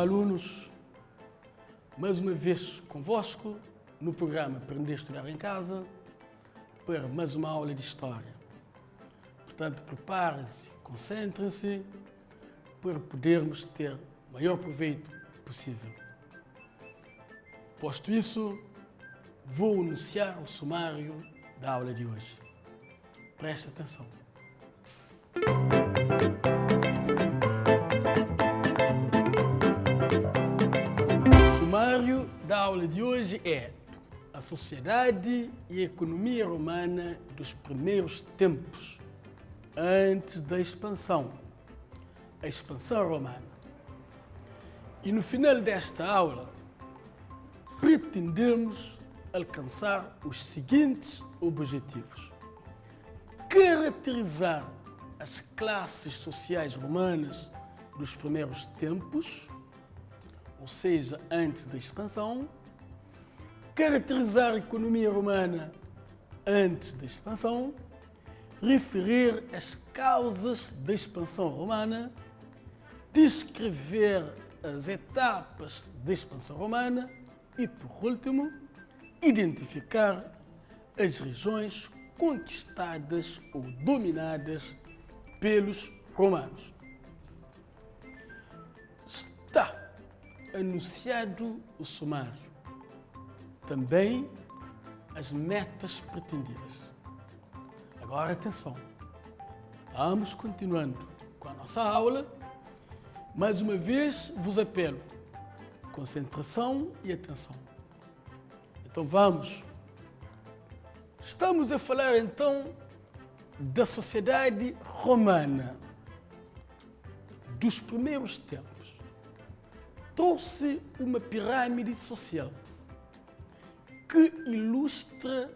alunos, mais uma vez convosco no programa Aprender a Estudar em Casa para mais uma aula de História. Portanto, preparem-se, concentrem-se para podermos ter o maior proveito possível. Posto isso, vou anunciar o sumário da aula de hoje. Preste atenção. O sumário da aula de hoje é a sociedade e a economia romana dos primeiros tempos, antes da expansão, a expansão romana. E no final desta aula, pretendemos alcançar os seguintes objetivos: caracterizar as classes sociais romanas dos primeiros tempos, ou seja, antes da expansão, caracterizar a economia romana antes da expansão, referir as causas da expansão romana, descrever as etapas da expansão romana e, por último, identificar as regiões conquistadas ou dominadas pelos romanos. Está anunciado o sumário. Também as metas pretendidas. Agora, atenção. Vamos continuando com a nossa aula. Mais uma vez, vos apelo. Concentração e atenção. Então, vamos. Estamos a falar, então, da sociedade romana dos primeiros tempos. Trouxe uma pirâmide social que ilustra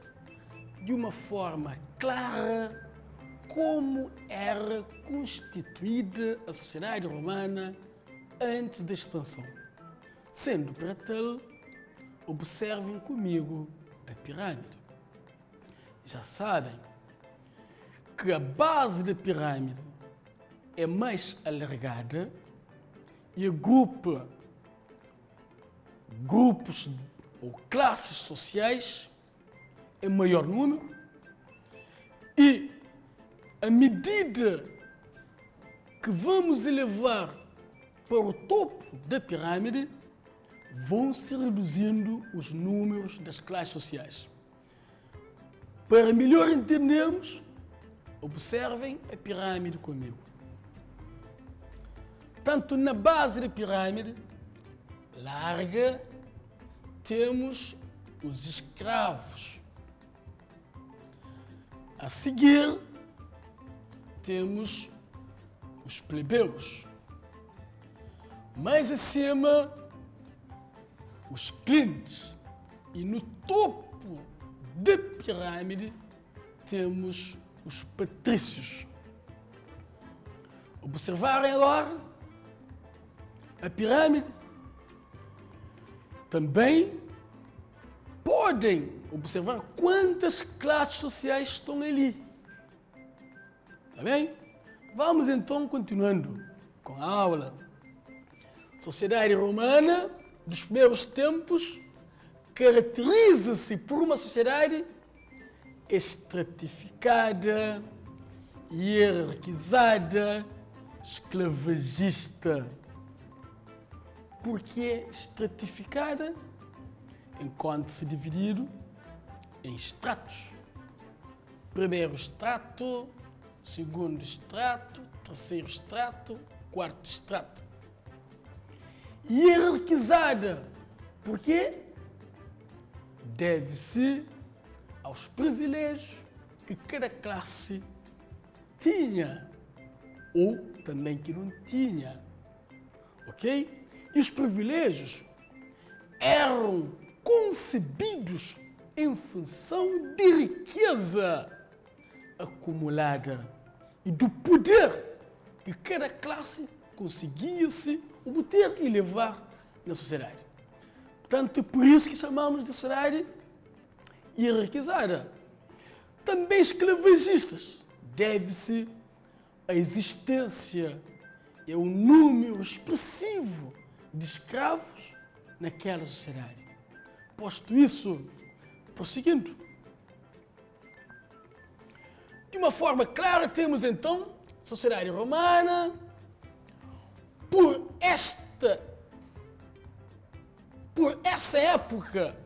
de uma forma clara como era constituída a sociedade romana antes da expansão. Sendo para tal, observem comigo a pirâmide. Já sabem que a base da pirâmide é mais alargada e agrupa grupos ou classes sociais em maior número, e à medida que vamos elevar para o topo da pirâmide, vão se reduzindo os números das classes sociais. Para melhor entendermos, observem a pirâmide comigo. Tanto na base da pirâmide larga, temos os escravos. A seguir, temos os plebeus. Mais acima, os clientes. E no topo da pirâmide, temos os patrícios. Observarem agora a pirâmide. Também podem observar quantas classes sociais estão ali. Está bem? Vamos então continuando com a aula. Sociedade romana dos primeiros tempos caracteriza-se por uma sociedade estratificada, hierarquizada, escravagista. Porque é estratificada, enquanto-se dividido em estratos. Primeiro estrato, segundo estrato, terceiro estrato, quarto estrato. Hierarquizada, porque deve-se aos privilégios que cada classe tinha, ou também que não tinha. Ok? E os privilégios eram concebidos em função de riqueza acumulada e do poder que cada classe conseguia-se obter e levar na sociedade. Portanto, é por isso que chamamos de sociedade hierarquizada. Também esclavagistas. Deve-se à existência e ao número expressivo de escravos naquela sociedade. Posto isso, prosseguindo. De uma forma clara, temos então a sociedade romana. Por essa época,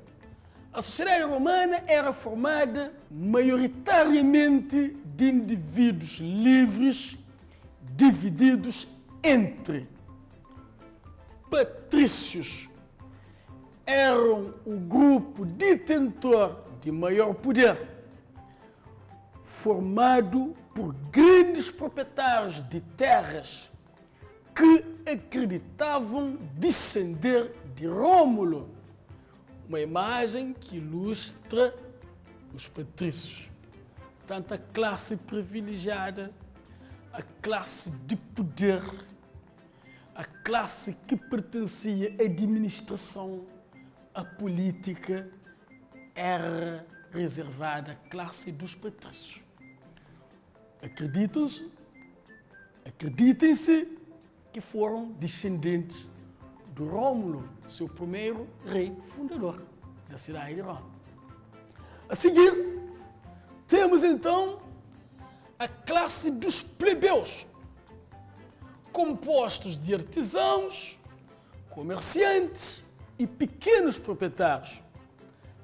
a sociedade romana era formada maioritariamente de indivíduos livres, divididos entre patrícios, eram o grupo detentor de maior poder, formado por grandes proprietários de terras que acreditavam descender de Rômulo, uma imagem que ilustra os patrícios, tanto a classe privilegiada, a classe de poder, a classe que pertencia à administração, à política, era reservada à classe dos patrícios. Acreditem-se que foram descendentes de Rômulo, seu primeiro rei fundador da cidade de Roma. A seguir, temos então a classe dos plebeus, compostos de artesãos, comerciantes e pequenos proprietários.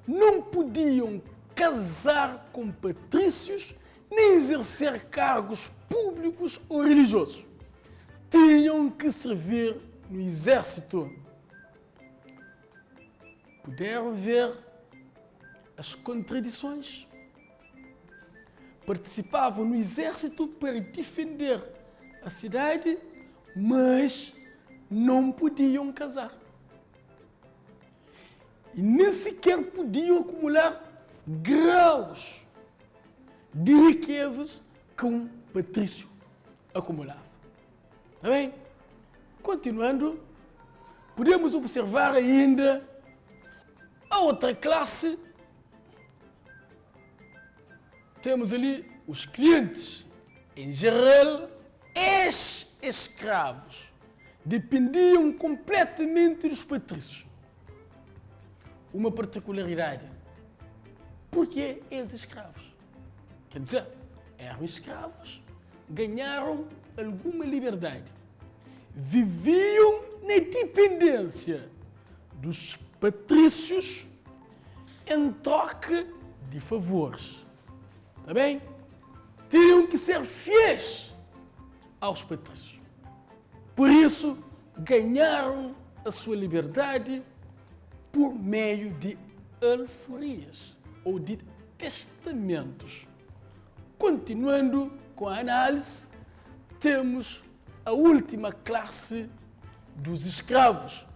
Não podiam casar com patrícios nem exercer cargos públicos ou religiosos. Tinham que servir no exército. Puderam ver as contradições. Participavam no exército para defender a cidade, mas não podiam casar. E nem sequer podiam acumular graus de riquezas que um patrício acumulava. Está bem? Continuando, podemos observar ainda a outra classe. Temos ali os clientes, em geral, ex-escravos. Dependiam completamente dos patrícios. Uma particularidade. Por que ex-escravos? Quer dizer, eram escravos, ganharam alguma liberdade. Viviam na dependência dos patrícios em troca de favores. Está bem? Tinham que ser fiéis aos patrícios. Por isso, ganharam a sua liberdade por meio de alforrias ou de testamentos. Continuando com a análise, temos a última classe dos escravos.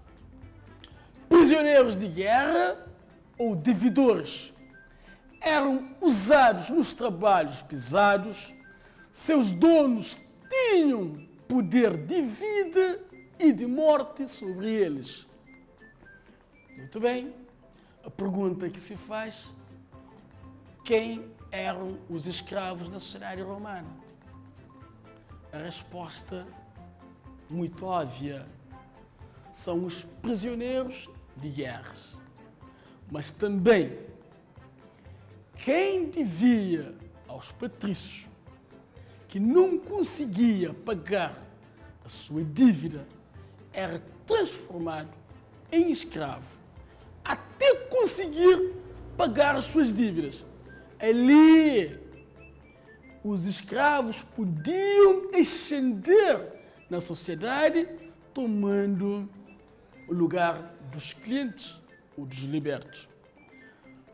Prisioneiros de guerra ou devedores. Eram usados nos trabalhos pesados, seus donos tinham poder de vida e de morte sobre eles. Muito bem, a pergunta que se faz: quem eram os escravos na sociedade romana? A resposta, muito óbvia, são os prisioneiros de guerras. Mas também, quem devia aos patrícios, que não conseguia pagar a sua dívida, era transformado em escravo, até conseguir pagar as suas dívidas. Ali, os escravos podiam ascender na sociedade, tomando o lugar dos clientes ou dos libertos.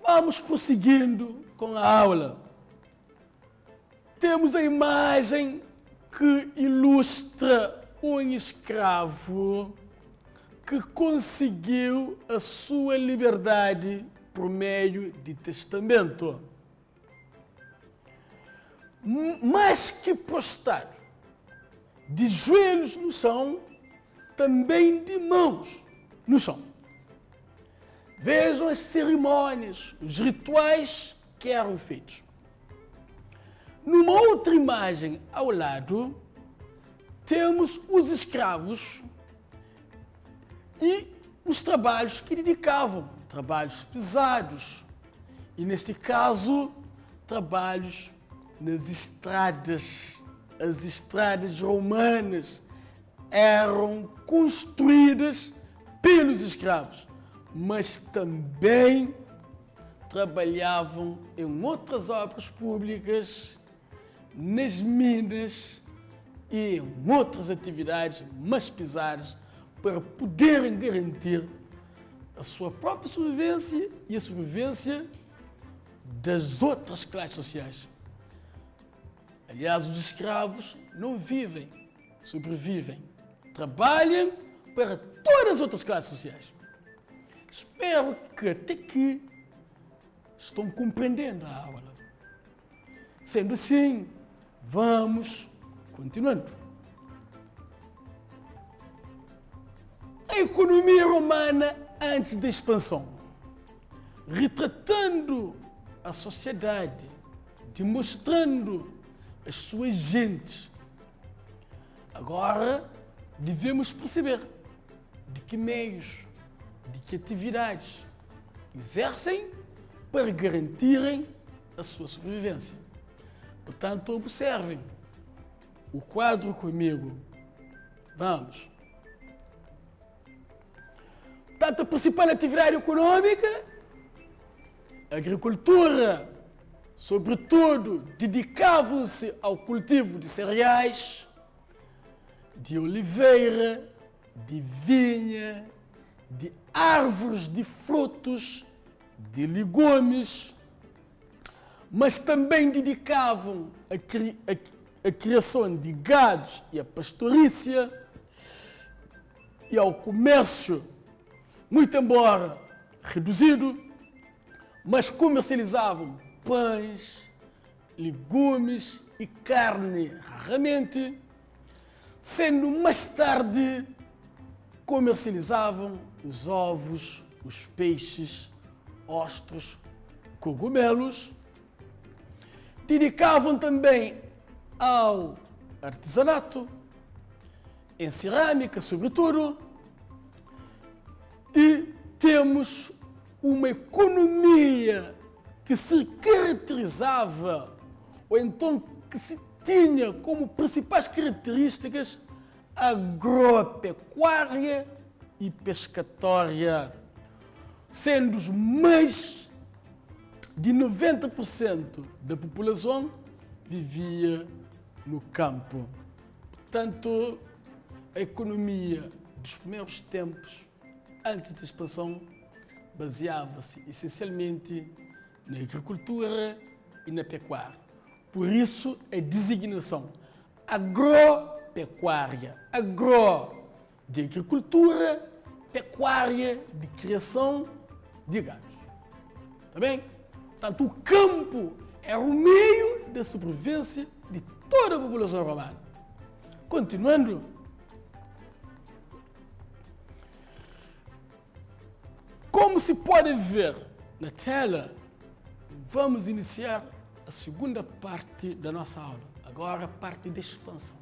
Vamos prosseguindo com a aula. Temos a imagem que ilustra um escravo que conseguiu a sua liberdade por meio de testamento. Mais que prostrado, de joelhos no chão, também de mãos no chão. Vejam as cerimônias, os rituais que eram feitos. Numa outra imagem ao lado, temos os escravos e os trabalhos que dedicavam, trabalhos pesados, e neste caso, trabalhos nas estradas. As estradas romanas eram construídas pelos escravos, mas também trabalhavam em outras obras públicas, nas minas e em outras atividades mais pesadas para poderem garantir a sua própria sobrevivência e a sobrevivência das outras classes sociais. Aliás, os escravos não vivem, sobrevivem, trabalham para todas as outras classes sociais. Espero que até aqui estão compreendendo a aula. Sendo assim, vamos continuando. A economia romana antes da expansão, retratando a sociedade, demonstrando as suas gentes. Agora, devemos perceber de que meios, de que atividades exercem para garantirem a sua sobrevivência. Portanto, observem o quadro comigo. Vamos. Portanto, a principal atividade econômica, a agricultura, sobretudo, dedicavam-se ao cultivo de cereais, de oliveira, de vinha, de árvores de frutos, de legumes, mas também dedicavam a criação de gados e a pastorícia e ao comércio, muito embora reduzido, mas comercializavam pães, legumes e carne raramente, sendo mais tarde comercializavam os ovos, os peixes, ostros, cogumelos. Dedicavam também ao artesanato, em cerâmica sobretudo, e temos uma economia que se caracterizava, ou então que se tinha como principais características agropecuária e pescatória, sendo os mais de 90% da população vivia no campo. Portanto, a economia dos primeiros tempos, antes da expansão, baseava-se essencialmente na agricultura e na pecuária. Por isso, a designação agropecuária, agro de agricultura, pecuária de criação de gados. Está bem? Portanto, o campo é o meio da sobrevivência de toda a população romana. Continuando, como se pode ver na tela, vamos iniciar a segunda parte da nossa aula, agora a parte da expansão.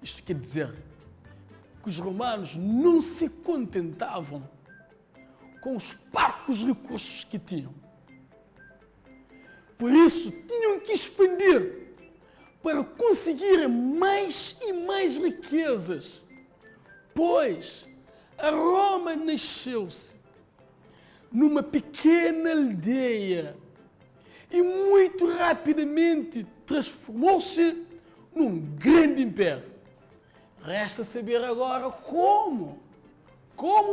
Isto quer dizer que os romanos não se contentavam com os parcos recursos que tinham. Por isso, tinham que expandir para conseguir mais e mais riquezas, pois a Roma nasceu-se numa pequena aldeia e muito rapidamente transformou-se num grande império. Resta saber agora como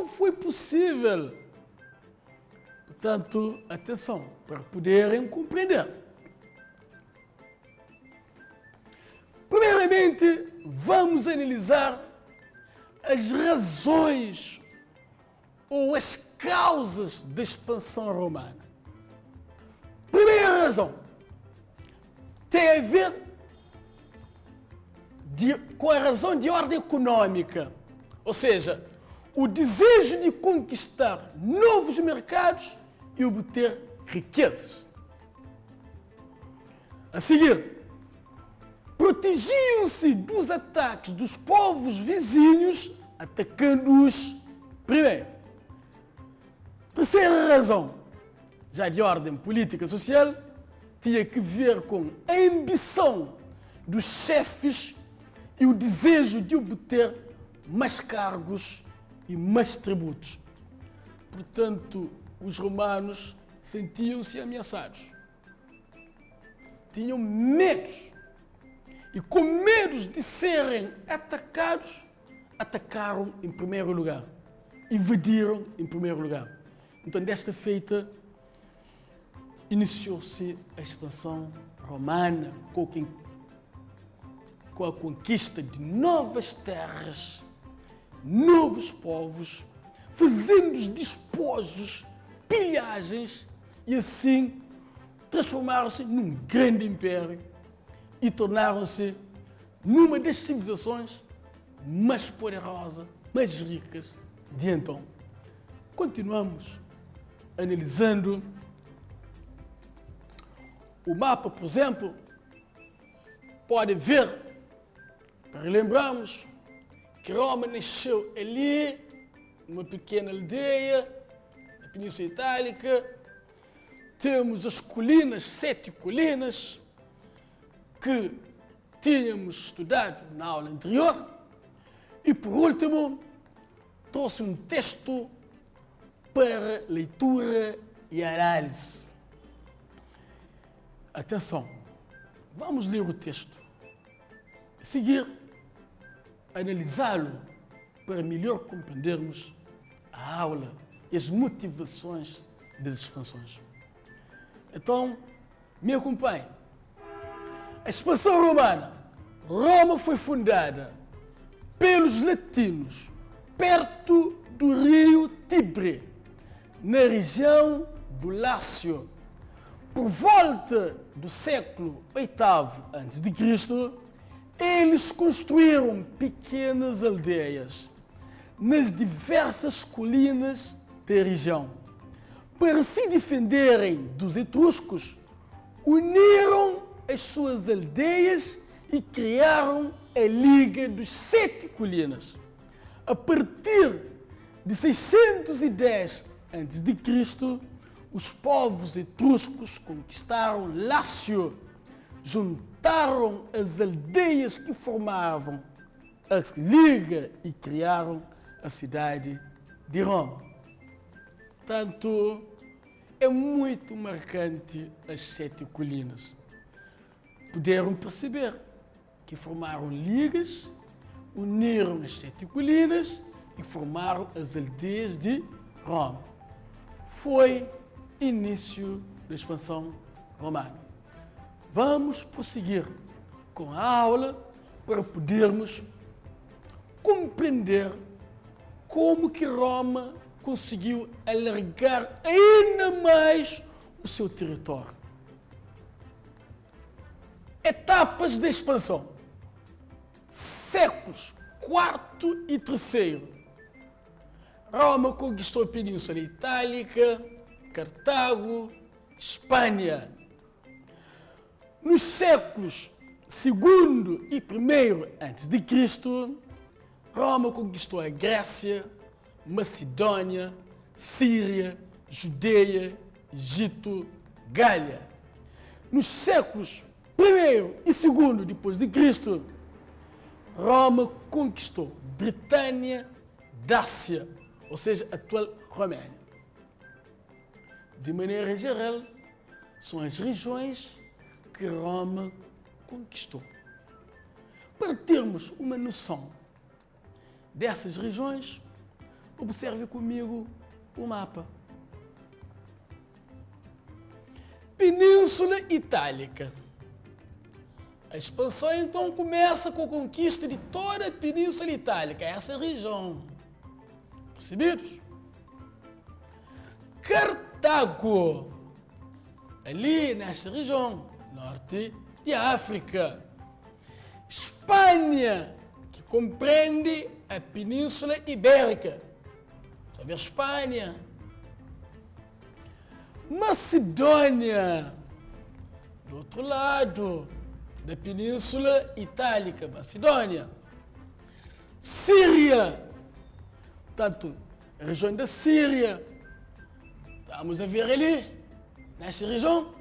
foi possível. Portanto, atenção, para poderem compreender. Primeiramente, vamos analisar as razões ou as causas da expansão romana. Primeira razão tem a ver com a razão de ordem econômica, ou seja, o desejo de conquistar novos mercados e obter riquezas. A seguir, protegiam-se dos ataques dos povos vizinhos atacando-os primeiro. Terceira razão, já de ordem política e social, tinha que ver com a ambição dos chefes e o desejo de obter mais cargos e mais tributos. Portanto, os romanos sentiam-se ameaçados. Tinham medos. E com medo de serem atacados, atacaram em primeiro lugar. Invadiram em primeiro lugar. Então, desta feita, iniciou-se a expansão romana com a conquista de novas terras, novos povos, fazendo os despojos, pilhagens, e assim transformaram-se num grande império e tornaram-se numa das civilizações mais poderosas, mais ricas de então. Continuamos analisando o mapa, por exemplo. Pode ver, relembramos que Roma nasceu ali, numa pequena aldeia, na Península Itálica. Temos as colinas, 7 colinas, que tínhamos estudado na aula anterior. E, por último, trouxe um texto para leitura e análise. Atenção, vamos ler o texto. A seguir, analisá-lo para melhor compreendermos a aula e as motivações das expansões. Então, me acompanhe. A expansão romana. Roma foi fundada pelos latinos perto do rio Tibre, na região do Lácio. Por volta do século VIII a.C., eles construíram pequenas aldeias nas diversas colinas da região. Para se defenderem dos etruscos, uniram as suas aldeias e criaram a Liga dos 7 Colinas. A partir de 610 a.C., os povos etruscos conquistaram Lácio, juntaram as aldeias que formavam a Liga e criaram a cidade de Roma. Portanto, é muito marcante as 7 colinas. Puderam perceber que formaram ligas, uniram as 7 colinas e formaram as aldeias de Roma. Foi início da expansão romana. Vamos prosseguir com a aula para podermos compreender como que Roma conseguiu alargar ainda mais o seu território. Etapas de expansão. Séculos IV e III. Roma conquistou a Península Itálica, Cartago, Espanha. Nos séculos II e I a.C., Roma conquistou a Grécia, Macedônia, Síria, Judeia, Egito, Gália. Nos séculos I e II depois de Cristo, Roma conquistou Britânia, Dácia, ou seja, a atual Romênia. De maneira geral, são as regiões que Roma conquistou. Para termos uma noção dessas regiões, observe comigo o mapa. Península Itálica. A expansão então começa com a conquista de toda a Península Itálica, essa região. Percebidos? Cartago, ali nesta região, norte de África. Espanha, que compreende a Península Ibérica. Está a ver Espanha? Macedônia, do outro lado da Península Itálica, Macedônia. Síria, Portanto, a região da Síria, estamos a ver ali, nesta região.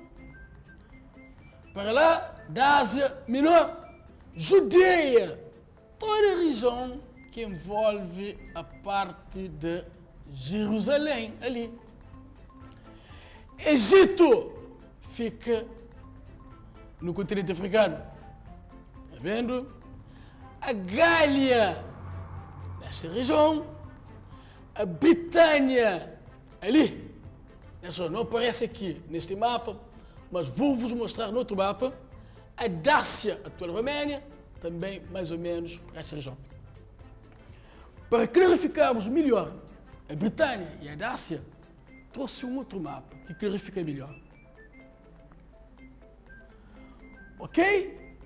Para lá, da Ásia Menor, Judeia, toda a região que envolve a parte de Jerusalém, ali. Egito fica no continente africano. Está vendo? A Gália, nesta região. A Britânia, ali. Essa não aparece aqui neste mapa, mas vou-vos mostrar no outro mapa. A Dácia, a atual Roménia, também mais ou menos para esta região. Para clarificarmos melhor a Britânia e a Dácia, trouxe um outro mapa que clarifica melhor. Ok?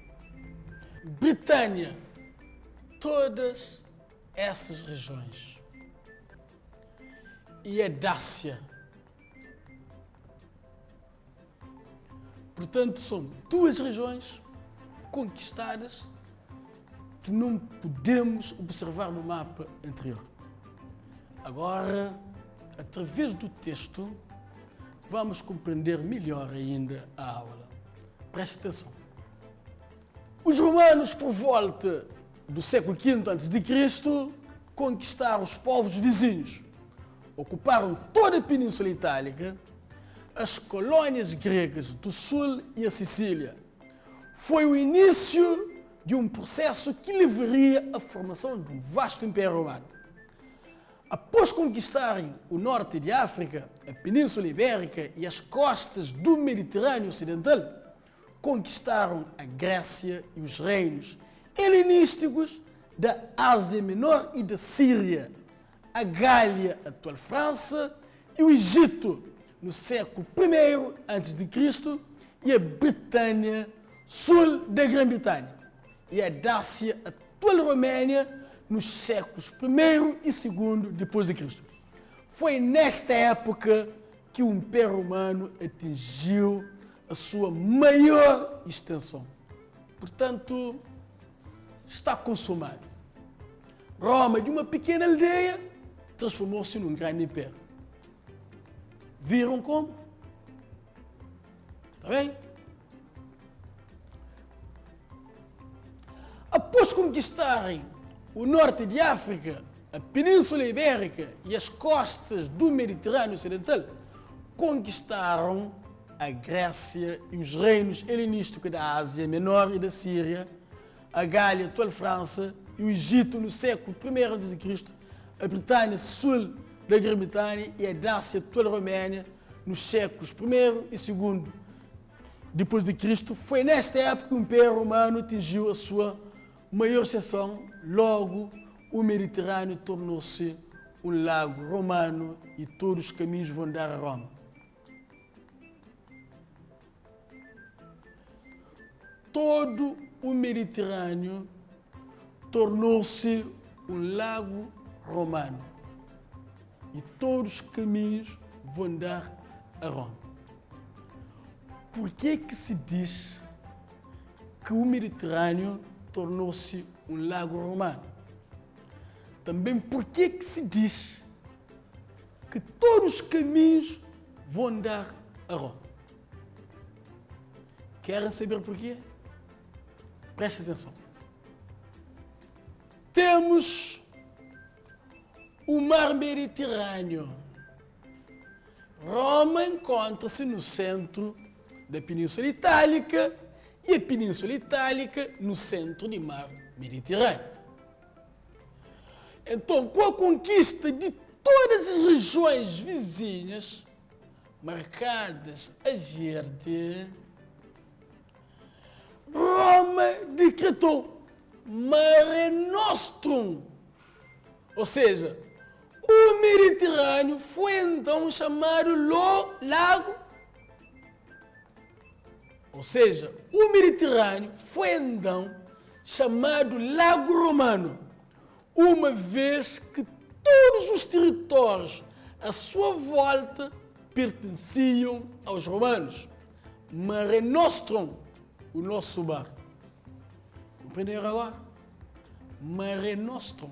Britânia, todas essas regiões. E a Dácia. Portanto, são duas regiões conquistadas que não podemos observar no mapa anterior. Agora, através do texto, vamos compreender melhor ainda a aula. Preste atenção. Os romanos, por volta do século V a.C., conquistaram os povos vizinhos, ocuparam toda a Península Itálica, as colônias gregas do Sul e a Sicília. Foi o início de um processo que levaria à formação de um vasto Império Romano. Após conquistarem o norte de África, a Península Ibérica e as costas do Mediterrâneo Ocidental, conquistaram a Grécia e os reinos helenísticos da Ásia Menor e da Síria, a Gália, a atual França, e o Egito, no século I a.C., e a Britânia, sul da Grã-Bretanha, e a Dácia, a atual Roménia, nos séculos I e II depois de Cristo. Foi nesta época que o Império Romano atingiu a sua maior extensão. Portanto, está consumado. Roma, de uma pequena aldeia, transformou-se num grande império. Viram como? Está bem? Após conquistarem o norte de África, a Península Ibérica e as costas do Mediterrâneo Ocidental, conquistaram a Grécia e os reinos helenísticos da Ásia Menor e da Síria, a Gália, a atual França, e o Egito no século I a.C., a Britânia, sul da Grã-Bretanha, e a Dácia, a atual Roménia, nos séculos I e II depois de Cristo. Foi nesta época que o Império Romano atingiu a sua maior extensão. Logo, o Mediterrâneo tornou-se um lago romano e todos os caminhos vão dar a Roma. Todo o Mediterrâneo tornou-se um lago romano e todos os caminhos vão dar a Roma. Por que se diz que o Mediterrâneo tornou-se um lago romano? Também por que se diz que todos os caminhos vão dar a Roma? Querem saber por quê? Preste atenção. Temos o mar Mediterrâneo. Roma encontra-se no centro da Península Itálica e a Península Itálica no centro do mar Mediterrâneo. Então, com a conquista de todas as regiões vizinhas, marcadas a verde, Roma decretou Mare Nostrum, ou seja, o Mediterrâneo foi então chamado lago, ou seja, o Mediterrâneo foi então chamado Lago Romano, uma vez que todos os territórios à sua volta pertenciam aos romanos. Mare Nostrum, o nosso mar. Compreenderam agora? Mare Nostrum,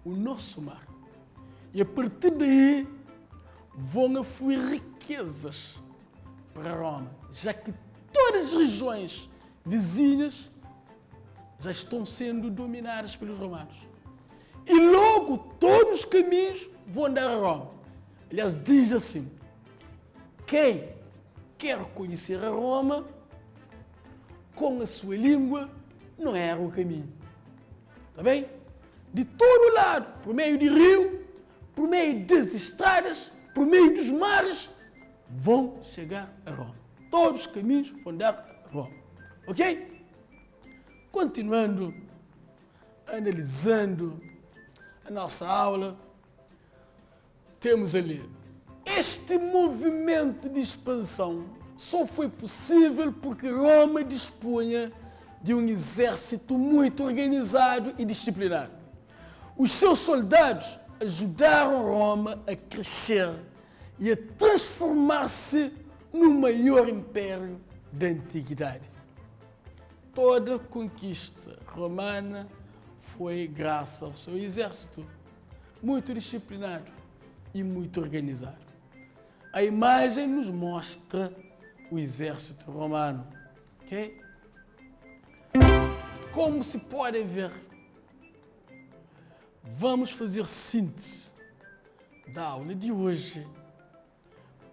o nosso mar. E a partir daí vão afluir riquezas para Roma, já que todas as regiões vizinhas já estão sendo dominadas pelos romanos. E logo todos os caminhos vão dar a Roma. Aliás, diz assim: quem quer conhecer a Roma com a sua língua não erra o caminho. Está bem? De todo lado, por meio de rio, por meio das estradas, por meio dos mares, vão chegar a Roma. Todos os caminhos vão dar a Roma. Ok? Continuando, analisando a nossa aula, temos ali: este movimento de expansão só foi possível porque Roma dispunha de um exército muito organizado e disciplinado. Os seus soldados ajudaram Roma a crescer e a transformar-se no maior império da antiguidade. Toda conquista romana foi graças ao seu exército, muito disciplinado e muito organizado. A imagem nos mostra o exército romano. Ok? Como se podem ver, vamos fazer síntese da aula de hoje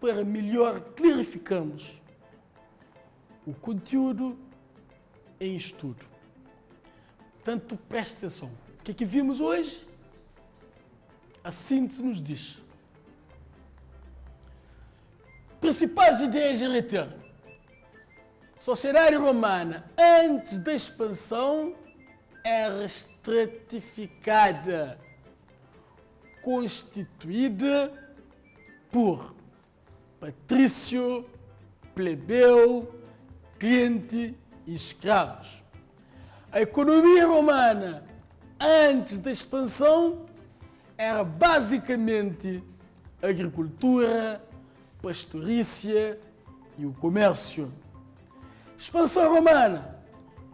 para melhor clarificarmos o conteúdo em estudo. Portanto, preste atenção. O que é que vimos hoje? A síntese nos diz: principais ideias a reter. Sociedade romana, antes da expansão, era estratificada, constituída por patrício, plebeu, cliente e escravos. A economia romana, antes da expansão, era basicamente agricultura, pastorícia e o comércio. Expansão romana.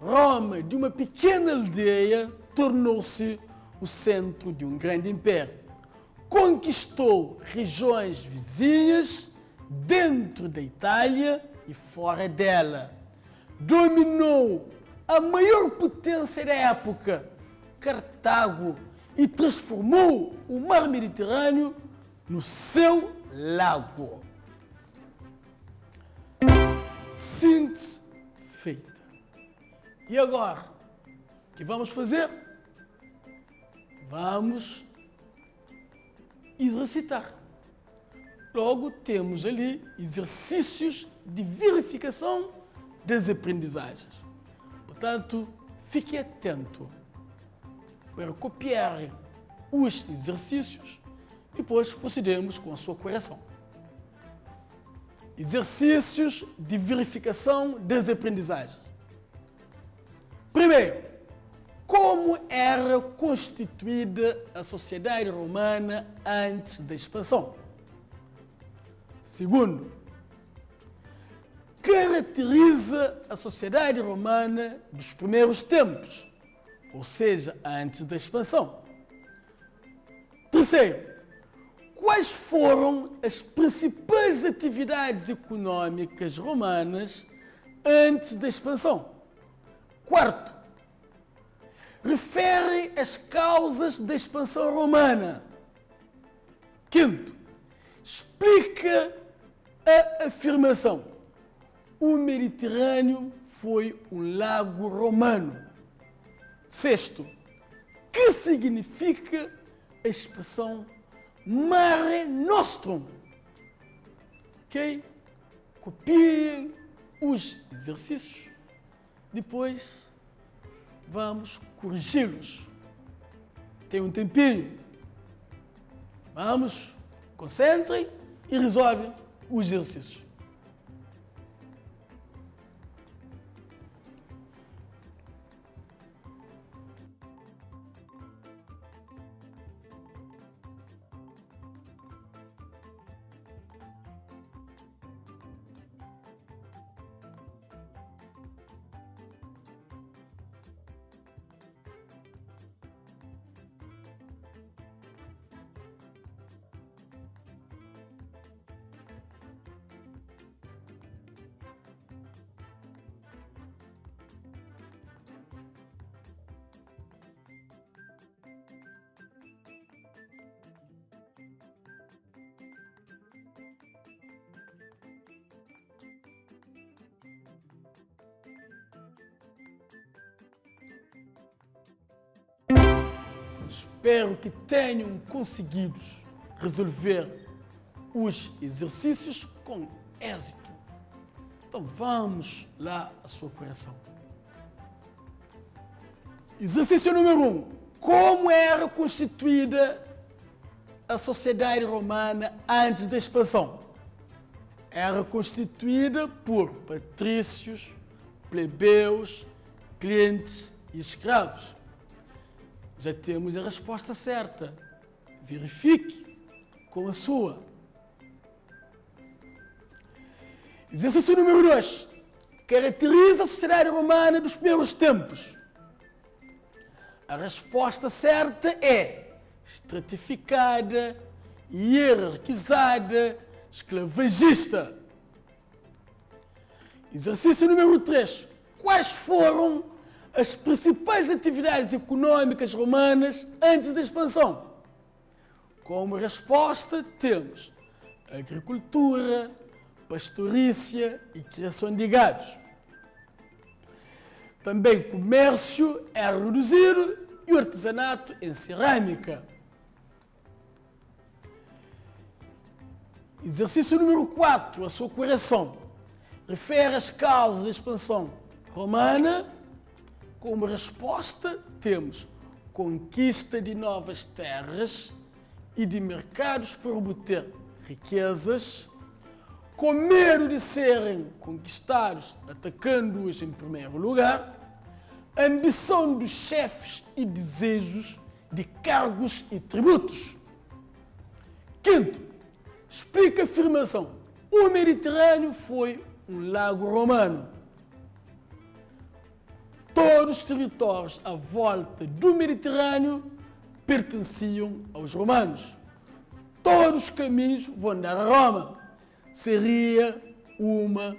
Roma, de uma pequena aldeia, tornou-se o centro de um grande império. Conquistou regiões vizinhas dentro da Itália e fora dela. Dominou a maior potência da época, Cartago, e transformou o mar Mediterrâneo no seu lago. Síntese feita. E agora, o que vamos fazer? Vamos exercitar. Logo, temos ali exercícios de verificação das aprendizagens. Portanto, fique atento para copiar os exercícios e depois procedemos com a sua correção. Exercícios de verificação das aprendizagens. Primeiro, como era constituída a sociedade romana antes da expansão? Segundo, caracteriza a sociedade romana dos primeiros tempos, ou seja, antes da expansão. Terceiro, quais foram as principais atividades econômicas romanas antes da expansão? Quarto, refere as causas da expansão romana. Quinto, explica a afirmação: o Mediterrâneo foi um lago romano. Sexto, que significa a expressão Mare Nostrum? Ok? Copiem os exercícios, depois vamos corrigi-los. Tem um tempinho. Vamos, concentrem e resolvem os exercícios. Espero que tenham conseguido resolver os exercícios com êxito. Então vamos lá à sua correção. Exercício número 1. Como era constituída a sociedade romana antes da expansão? Era constituída por patrícios, plebeus, clientes e escravos. Já temos a resposta certa. Verifique com a sua. Exercício número 2. Caracteriza a sociedade romana dos primeiros tempos. A resposta certa é estratificada, hierarquizada, esclavagista. Exercício número 3. Quais foram as principais atividades econômicas romanas antes da expansão? Como resposta temos agricultura, pastorícia e criação de gados. Também o comércio era reduzido e o artesanato em cerâmica. Exercício número 4, a sua correção. Refere as causas da expansão romana. Como resposta, temos conquista de novas terras e de mercados para obter riquezas, com medo de serem conquistados, atacando-os em primeiro lugar, ambição dos chefes e desejos de cargos e tributos. Quinto, explica a afirmação: o Mediterrâneo foi um lago romano. Todos os territórios à volta do Mediterrâneo pertenciam aos romanos. Todos os caminhos vão dar a Roma. Seria uma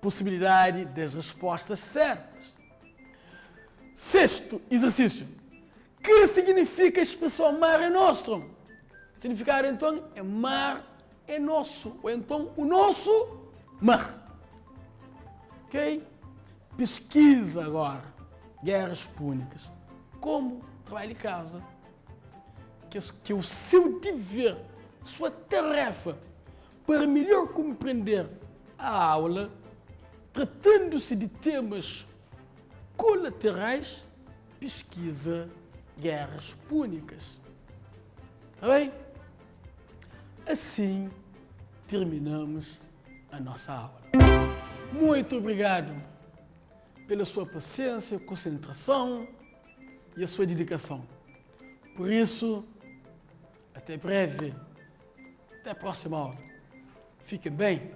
possibilidade das respostas certas. Sexto exercício. Que significa a expressão mare nostrum? Significar então é mar é nosso, ou então o nosso mar. Ok? Pesquisa agora. Guerras púnicas. Como trabalho de casa. Que é o seu dever, sua tarefa, para melhor compreender a aula, tratando-se de temas colaterais, pesquisa guerras púnicas. Está bem? Assim terminamos a nossa aula. Muito obrigado pela sua paciência, concentração e a sua dedicação. Por isso, até breve. Até a próxima aula. Fiquem bem.